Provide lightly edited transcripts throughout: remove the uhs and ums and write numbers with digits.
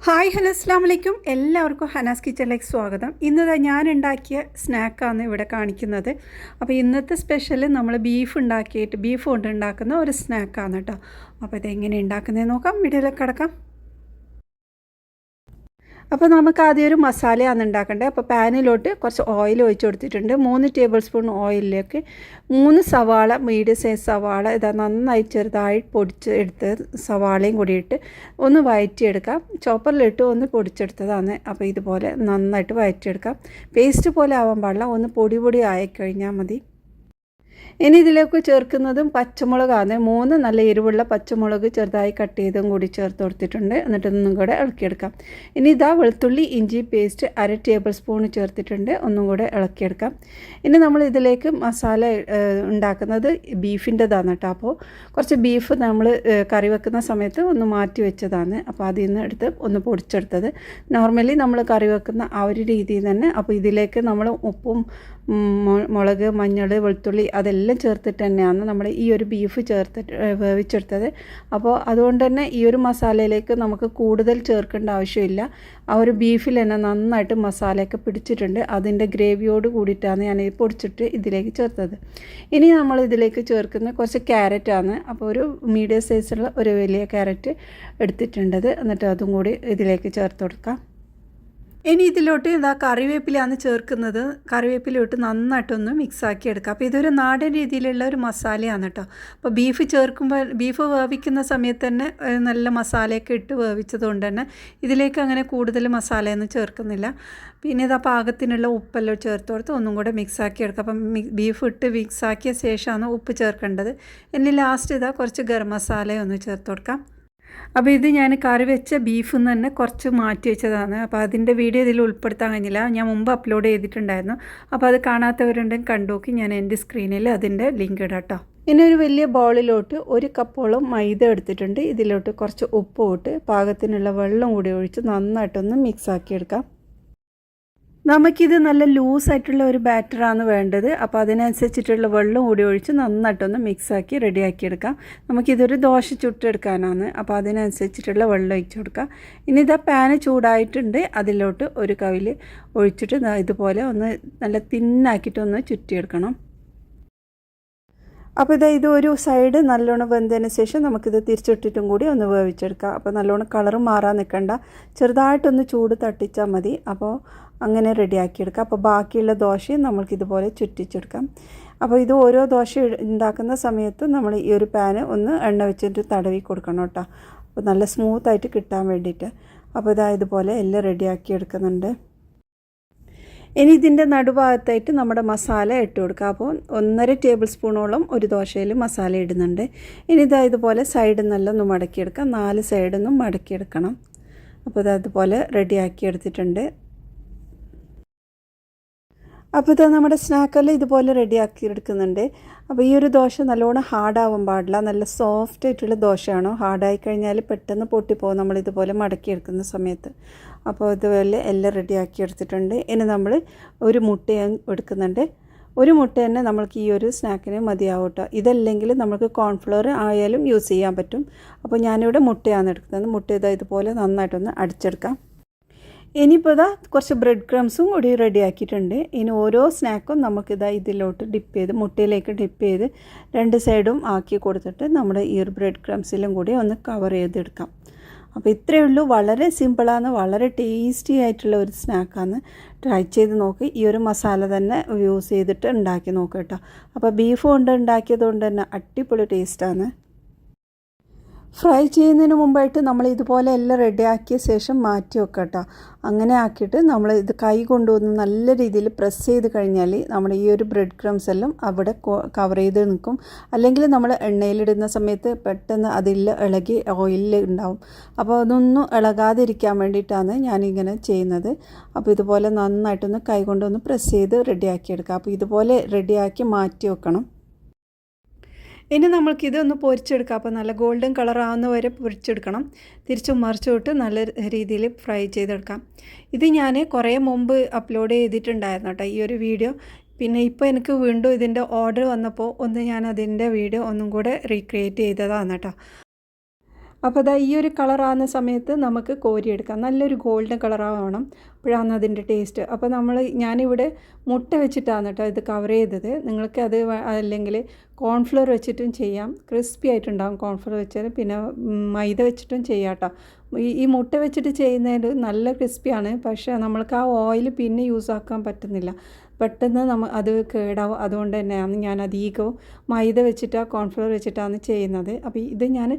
Hi hello അസ്സാം വലൈക്കും. എല്ലാവർക്കും ഹനാസ് കിച്ചണിലേക്ക് സ്വാഗതം. ഇന്ന് ഞാൻ ഉണ്ടാക്കിയ സ്നാക്കാണ് ഇവിടെ കാണിക്കുന്നത്. അപ്പോൾ ഇന്നത്തെ സ്പെഷ്യൽ നമ്മൾ ബീഫ് കൊണ്ട് ഉണ്ടാക്കുന്ന ഒരു സ്നാക്കാണ് കേട്ടോ. അപ്പോൾ ഇതെങ്ങനെ ഉണ്ടാക്കുന്നതെന്ന് നോക്കാം. വീഡിയോയിലേക്ക് കിടക്കാം. അപ്പോൾ നമുക്ക് ആദ്യം ഒരു മസാലയാണ് ഉണ്ടാക്കേണ്ടത്. അപ്പോൾ പാനിലോട്ട് കുറച്ച് ഓയിൽ ഒഴിച്ച് കൊടുത്തിട്ടുണ്ട്. 3 ടേബിൾ സ്പൂൺ ഓയിലിലേക്ക് 3 സവാള, മീഡിയം സൈസ് സവാള ഇതാ നന്നായി ചെറുതായി പൊടിച്ച് എടുത്ത് സവാളയും കൂടി ഇട്ട് ഒന്ന് വഴറ്റിയെടുക്കാം. ചോപ്പറിലിട്ട് ഒന്ന് പൊടിച്ചെടുത്തതാണ്. അപ്പോൾ ഇതുപോലെ നന്നായിട്ട് വഴറ്റിയെടുക്കാം. പേസ്റ്റ് പോലെ ആവാൻ പാടില്ല, ഒന്ന് പൊടി ആയിക്കഴിഞ്ഞാൽ മതി. ഇനി ഇതിലേക്ക് ചേർക്കുന്നതും പച്ചമുളകാണ്. 3 നല്ല എരിവുള്ള പച്ചമുളക് ചെറുതായി കട്ട് ചെയ്തും കൂടി ചേർത്ത് കൊടുത്തിട്ടുണ്ട്. എന്നിട്ട് ഒന്നും കൂടെ ഇളക്കിയെടുക്കാം. ഇനി ഇതാ വെളുത്തുള്ളി ഇഞ്ചി പേസ്റ്റ് 1/2 ടേബിൾ സ്പൂൺ ചേർത്തിട്ടുണ്ട്. ഒന്നും കൂടെ ഇളക്കിയെടുക്കാം. ഇനി നമ്മൾ ഇതിലേക്ക് മസാല ഉണ്ടാക്കുന്നത് ബീഫിൻ്റെതാണ് കേട്ടോ. അപ്പോൾ കുറച്ച് ബീഫ് നമ്മൾ കറി വെക്കുന്ന സമയത്ത് ഒന്ന് മാറ്റി വെച്ചതാണ്. അപ്പോൾ അതിൽ നിന്ന് എടുത്ത് ഒന്ന് പൊടിച്ചെടുത്തത്. നോർമലി നമ്മൾ കറി വെക്കുന്ന ആ ഒരു രീതിയിൽ തന്നെ. അപ്പോൾ ഇതിലേക്ക് നമ്മൾ ഉപ്പും മുളക്, മഞ്ഞൾ, വെളുത്തുള്ളി അതെല്ലാം ചേർത്തിട്ട് തന്നെയാണ് നമ്മൾ ഈ ഒരു ബീഫ് ചേർത്തിട്ട് വേവിച്ചെടുത്തത്. അപ്പോൾ അതുകൊണ്ട് തന്നെ ഈ ഒരു മസാലയിലേക്ക് നമുക്ക് കൂടുതൽ ചേർക്കേണ്ട ആവശ്യമില്ല. ആ ഒരു ബീഫിൽ തന്നെ നന്നായിട്ട് മസാലയൊക്കെ പിടിച്ചിട്ടുണ്ട്. അതിൻ്റെ ഗ്രേവിയോട് കൂടിയിട്ടാണ് ഞാൻ പൊടിച്ചിട്ട് ഇതിലേക്ക് ചേർത്തത്. ഇനി നമ്മൾ ഇതിലേക്ക് ചേർക്കുന്ന കുറച്ച് ക്യാരറ്റാണ്. അപ്പോൾ ഒരു മീഡിയം സൈസുള്ള ഒരു വലിയ ക്യാരറ്റ് എടുത്തിട്ടുണ്ടത്. എന്നിട്ട് അതും കൂടി ഇതിലേക്ക് ചേർത്ത് കൊടുക്കാം. ഇനി ഇതിലോട്ട് കറിവേപ്പിലയാണ് ചേർക്കുന്നത്. കറിവേപ്പിലോട്ട് നന്നായിട്ടൊന്ന് മിക്സാക്കി എടുക്കുക. അപ്പോൾ ഇതൊരു നാടൻ രീതിയിലുള്ള ഒരു മസാലയാണ് കേട്ടോ. അപ്പോൾ ബീഫ് വേവിക്കുന്ന സമയത്ത് തന്നെ നല്ല മസാലയൊക്കെ ഇട്ട് വേവിച്ചത് കൊണ്ട് തന്നെ ഇതിലേക്ക് അങ്ങനെ കൂടുതൽ മസാലയൊന്നും ചേർക്കുന്നില്ല. പിന്നെ ഇതാ പാകത്തിനുള്ള ഉപ്പെല്ലാം ചേർത്ത് കൊടുത്ത് ഒന്നും കൂടെ മിക്സാക്കി എടുക്കുക. അപ്പം ബീഫ് ഇട്ട് മിക്സാക്കിയ ശേഷമാണ് ഉപ്പ് ചേർക്കേണ്ടത്. ഇനി ലാസ്റ്റ് ഇതാ കുറച്ച് ഗരം മസാലയൊന്ന് ചേർത്ത് കൊടുക്കാം. അപ്പോൾ ഇത് ഞാൻ കറി വെച്ച ബീഫിൽ നിന്ന് തന്നെ കുറച്ച് മാറ്റി വെച്ചതാണ്. അപ്പോൾ അതിൻ്റെ വീഡിയോ ഇതിൽ ഉൾപ്പെടുത്താൻ കഴിഞ്ഞില്ല. ഞാൻ മുമ്പ് അപ്ലോഡ് ചെയ്തിട്ടുണ്ടായിരുന്നു. അപ്പോൾ അത് കാണാത്തവരുണ്ടെങ്കിൽ കണ്ടുനോക്കി. ഞാൻ എൻ്റെ സ്ക്രീനിൽ അതിൻ്റെ ലിങ്ക് ഇടാം കേട്ടോ. ഇനി ഒരു വലിയ ബൗളിലോട്ട് 1 കപ്പോളം മൈദ എടുത്തിട്ടുണ്ട്. ഇതിലോട്ട് കുറച്ച് ഉപ്പ് ഇട്ട് പാകത്തിനുള്ള വെള്ളം കൂടി ഒഴിച്ച് നന്നായിട്ടൊന്ന് മിക്സാക്കി എടുക്കാം. നമുക്കിത് നല്ല ലൂസായിട്ടുള്ള ഒരു ബാറ്ററാണ് വേണ്ടത്. അപ്പോൾ അതിനനുസരിച്ചിട്ടുള്ള വെള്ളം കൂടി ഒഴിച്ച് നന്നായിട്ടൊന്ന് മിക്സാക്കി റെഡിയാക്കിയെടുക്കാം. നമുക്കിതൊരു ദോശ ചുട്ടെടുക്കാനാണ്. അപ്പോൾ അതിനനുസരിച്ചിട്ടുള്ള വെള്ളം ഒഴിച്ച് കൊടുക്കാം. ഇനി ഇതാ പാന് ചൂടായിട്ടുണ്ട്. അതിലോട്ട് ഒരു കവിൽ ഒഴിച്ചിട്ട് ഇതുപോലെ ഒന്ന് നല്ല തിന്നാക്കിയിട്ടൊന്ന് ചുറ്റിയെടുക്കണം. അപ്പോൾ ഇത് ഒരു സൈഡ് നല്ലോണം വെന്തതിന് ശേഷം നമുക്കിത് തിരിച്ചിട്ടിട്ടും കൂടി ഒന്ന് വേവിച്ചെടുക്കാം. അപ്പോൾ നല്ലോണം കളറ് മാറാൻ നിൽക്കണ്ട, ചെറുതായിട്ടൊന്ന് ചൂട് തട്ടിച്ചാൽ മതി. അപ്പോൾ അങ്ങനെ റെഡിയാക്കിയെടുക്കാം. അപ്പോൾ ബാക്കിയുള്ള ദോശയും നമ്മൾക്കിതുപോലെ ചുറ്റിച്ചെടുക്കാം. അപ്പോൾ ഇത് ഓരോ ദോശ ഉണ്ടാക്കുന്ന സമയത്ത് നമ്മൾ ഈ ഒരു പാന് ഒന്ന് എണ്ണ വെച്ചിട്ട് തടവി കൊടുക്കണം കേട്ടോ. അപ്പോൾ നല്ല സ്മൂത്തായിട്ട് കിട്ടാൻ വേണ്ടിയിട്ട്. അപ്പോൾ ഇതുപോലെ എല്ലാം റെഡിയാക്കി എടുക്കുന്നുണ്ട്. ഇനി ഇതിൻ്റെ നടുഭാഗത്തായിട്ട് നമ്മുടെ മസാല ഇട്ട് കൊടുക്കുക. അപ്പോൾ 1.5 ടേബിൾ സ്പൂണോളം ഒരു ദോശയിൽ മസാല ഇടുന്നുണ്ട്. ഇനി ഇതുപോലെ സൈഡിൽ നിന്നെല്ലാം ഒന്ന് മടക്കിയെടുക്കാം. 4 സൈഡിൽ നിന്നും മടക്കിയെടുക്കണം. അപ്പോൾ അതുപോലെ റെഡിയാക്കി എടുത്തിട്ടുണ്ട്. അപ്പോൾ നമ്മുടെ സ്നാക്കെല്ലാം ഇതുപോലെ റെഡിയാക്കി എടുക്കുന്നുണ്ട്. അപ്പോൾ ഈ ഒരു ദോശ നല്ലോണം ഹാർഡാവാൻ പാടില്ല. നല്ല സോഫ്റ്റ് ആയിട്ടുള്ള ദോശയാണോ. ഹാർഡായി കഴിഞ്ഞാൽ പെട്ടെന്ന് പൊട്ടിപ്പോകും നമ്മളിതുപോലെ മടക്കിയെടുക്കുന്ന സമയത്ത്. അപ്പോൾ ഇതുപോലെ എല്ലാം റെഡിയാക്കി എടുത്തിട്ടുണ്ട്. ഇനി നമ്മൾ ഒരു മുട്ട എടുക്കുന്നുണ്ട്. ഒരു മുട്ട തന്നെ നമ്മൾക്ക് ഈ ഒരു സ്നാക്കിന് മതിയാവും കേട്ടോ. ഇതല്ലെങ്കിൽ നമുക്ക് കോൺഫ്ലവർ ആയാലും യൂസ് ചെയ്യാൻ പറ്റും. അപ്പോൾ ഞാനിവിടെ മുട്ടയാണ് എടുക്കുന്നത്. മുട്ട ഇതുപോലെ നന്നായിട്ടൊന്ന് അടിച്ചെടുക്കാം. ഇനിയിപ്പോൾ കുറച്ച് ബ്രെഡ് ക്രംസും കൂടി റെഡിയാക്കിയിട്ടുണ്ട്. ഇനി ഓരോ സ്നാക്കും നമുക്കിതാ ഇതിലോട്ട് ഡിപ്പ് ചെയ്ത് മുട്ടയിലേക്ക് ഡിപ്പ് ചെയ്ത് 2 സൈഡും ആക്കി കൊടുത്തിട്ട് നമ്മുടെ ഈ ഒരു ബ്രെഡ് ക്രംസിലും കൂടി ഒന്ന് കവർ ചെയ്തെടുക്കാം. അപ്പോൾ ഇത്രയേ ഉള്ളൂ. വളരെ സിമ്പിളാണ്, വളരെ ടേസ്റ്റി ആയിട്ടുള്ള ഒരു സ്നാക്കാണ്. ട്രൈ ചെയ്ത് നോക്കി. ഈ ഒരു മസാല തന്നെ യൂസ് ചെയ്തിട്ട് ഉണ്ടാക്കി നോക്കുക കേട്ടോ. അപ്പോൾ ബീഫ് കൊണ്ട് ഉണ്ടാക്കിയത് കൊണ്ട് തന്നെ അടിപൊളി ടേസ്റ്റാണ്. ഫ്രൈ ചെയ്യുന്നതിന് മുമ്പായിട്ട് നമ്മൾ ഇതുപോലെ എല്ലാം റെഡിയാക്കിയ ശേഷം മാറ്റി വെക്കുക കേട്ടോ. അങ്ങനെ ആക്കിയിട്ട് നമ്മൾ ഇത് കൈ കൊണ്ടുവന്ന് നല്ല രീതിയിൽ പ്രസ് ചെയ്ത് കഴിഞ്ഞാൽ നമ്മുടെ ഈ ഒരു ബ്രെഡ് ക്രംസ് എല്ലാം അവിടെ കവർ ചെയ്ത് നിൽക്കും. അല്ലെങ്കിൽ നമ്മൾ എണ്ണയിലിടുന്ന സമയത്ത് പെട്ടെന്ന് അതിൽ ഇളകി ഓയിലിൽ ഉണ്ടാവും. അപ്പോൾ അതൊന്നും ഇളകാതിരിക്കാൻ വേണ്ടിയിട്ടാണ് ഞാനിങ്ങനെ ചെയ്യുന്നത്. അപ്പോൾ ഇതുപോലെ നന്നായിട്ടൊന്ന് കൈ കൊണ്ടൊന്ന് പ്രസ് ചെയ്ത് റെഡിയാക്കിയെടുക്കുക. അപ്പോൾ ഇതുപോലെ റെഡിയാക്കി മാറ്റി വെക്കണം. ഇനി നമ്മൾക്കിതൊന്ന് പൊരിച്ചെടുക്കാം. അപ്പോൾ നല്ല ഗോൾഡൻ കളറാവുന്ന വരെ പൊരിച്ചെടുക്കണം. തിരിച്ചും മറിച്ചോട്ട് നല്ല രീതിയിൽ ഫ്രൈ ചെയ്തെടുക്കാം. ഇത് ഞാൻ കുറേ മുമ്പ് അപ്ലോഡ് ചെയ്തിട്ടുണ്ടായിരുന്നു കേട്ടോ ഈ ഒരു വീഡിയോ. പിന്നെ ഇപ്പോൾ എനിക്ക് വീണ്ടും ഇതിൻ്റെ ഓർഡർ വന്നപ്പോൾ ഞാൻ അതിൻ്റെ വീഡിയോ ഒന്നും കൂടെ റീക്രിയേറ്റ് ചെയ്തതാണ് കേട്ടോ. അപ്പോൾ അതാ ഈ ഒരു കളറാകുന്ന സമയത്ത് നമുക്ക് കോരിയെടുക്കാം. നല്ലൊരു ഗോൾഡൻ കളറാവണം, അപ്പോഴാണ് അതിൻ്റെ ടേസ്റ്റ്. അപ്പോൾ ഞാനിവിടെ മുട്ട വെച്ചിട്ടാണ് കേട്ടോ ഇത് കവർ ചെയ്തത്. നിങ്ങൾക്ക് അത് അല്ലെങ്കിൽ കോൺഫ്ലവർ വെച്ചിട്ടും ചെയ്യാം, ക്രിസ്പി ആയിട്ടുണ്ടാകും കോൺഫ്ലവർ വെച്ചാൽ. പിന്നെ മൈദ വെച്ചിട്ടും ചെയ്യാം കേട്ടോ. ഈ മുട്ട വെച്ചിട്ട് ചെയ്യുന്നതിൽ നല്ല ക്രിസ്പിയാണ്, പക്ഷേ നമ്മൾക്ക് ആ ഓയിൽ പിന്നെ യൂസ് ആക്കാൻ പറ്റുന്നില്ല, പെട്ടെന്ന് അത് കേടാവും. അതുകൊണ്ട് തന്നെയാണ് ഞാൻ അധികവും മൈദ വെച്ചിട്ടാണ് കോൺഫ്ലവർ വെച്ചിട്ടാണ് ചെയ്യുന്നത്. അപ്പോൾ ഇത് ഞാൻ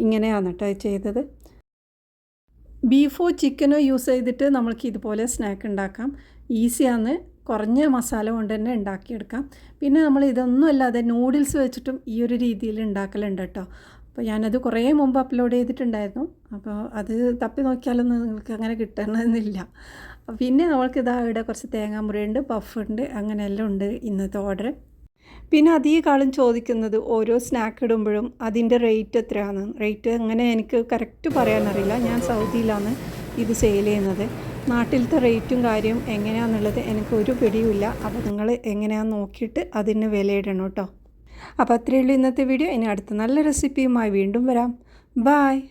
ഇങ്ങനെയാണ് കേട്ടോ ചെയ്തത്. ബീഫോ ചിക്കനോ യൂസ് ചെയ്തിട്ട് നമ്മൾക്ക് ഇതുപോലെ സ്നാക്ക് ഉണ്ടാക്കാം. ഈസിയാണ്, കുറഞ്ഞ മസാല കൊണ്ട് തന്നെ ഉണ്ടാക്കിയെടുക്കാം. പിന്നെ നമ്മൾ ഇതൊന്നും അല്ലാതെ നൂഡിൽസ് വെച്ചിട്ടും ഈ ഒരു രീതിയിൽ ഉണ്ടാക്കലുണ്ട് കേട്ടോ. അപ്പോൾ ഞാനത് കുറേ മുമ്പ് അപ്ലോഡ് ചെയ്തിട്ടുണ്ടായിരുന്നു. അപ്പോൾ അത് തപ്പി നോക്കിയാലൊന്നും നിങ്ങൾക്ക് അങ്ങനെ കിട്ടണമെന്നില്ല. പിന്നെ നമ്മൾക്കിതാ ഇവിടെ കുറച്ച് തേങ്ങാമുറിയുണ്ട്, പഫുണ്ട്, അങ്ങനെയെല്ലാം ഉണ്ട് ഇന്നത്തെ ഓർഡർ. പിന്നെ അധികം ചോദിക്കുന്നത് ഓരോ സ്നാക്ക് ഇടുമ്പോഴും അതിൻ്റെ റേറ്റ് എത്രയാണ്. റേറ്റ് അങ്ങനെ എനിക്ക് കറക്റ്റ് പറയാനറിയില്ല. ഞാൻ സൗദിയിലാണ് ഇത് സെയിൽ ചെയ്യുന്നത്. നാട്ടിലത്തെ റേറ്റും കാര്യവും എങ്ങനെയാണെന്നുള്ളത് എനിക്ക് ഒരു പിടിയുമില്ല. അപ്പോൾ നിങ്ങൾ എങ്ങനെയാണെന്ന് നോക്കിയിട്ട് അതിന് വിലയിടണം കേട്ടോ. അപ്പോൾ അത്രയേ ഉള്ളൂ ഇന്നത്തെ വീഡിയോ. ഇനി അടുത്ത നല്ല റെസിപ്പിയുമായി വീണ്ടും വരാം. ബായ്.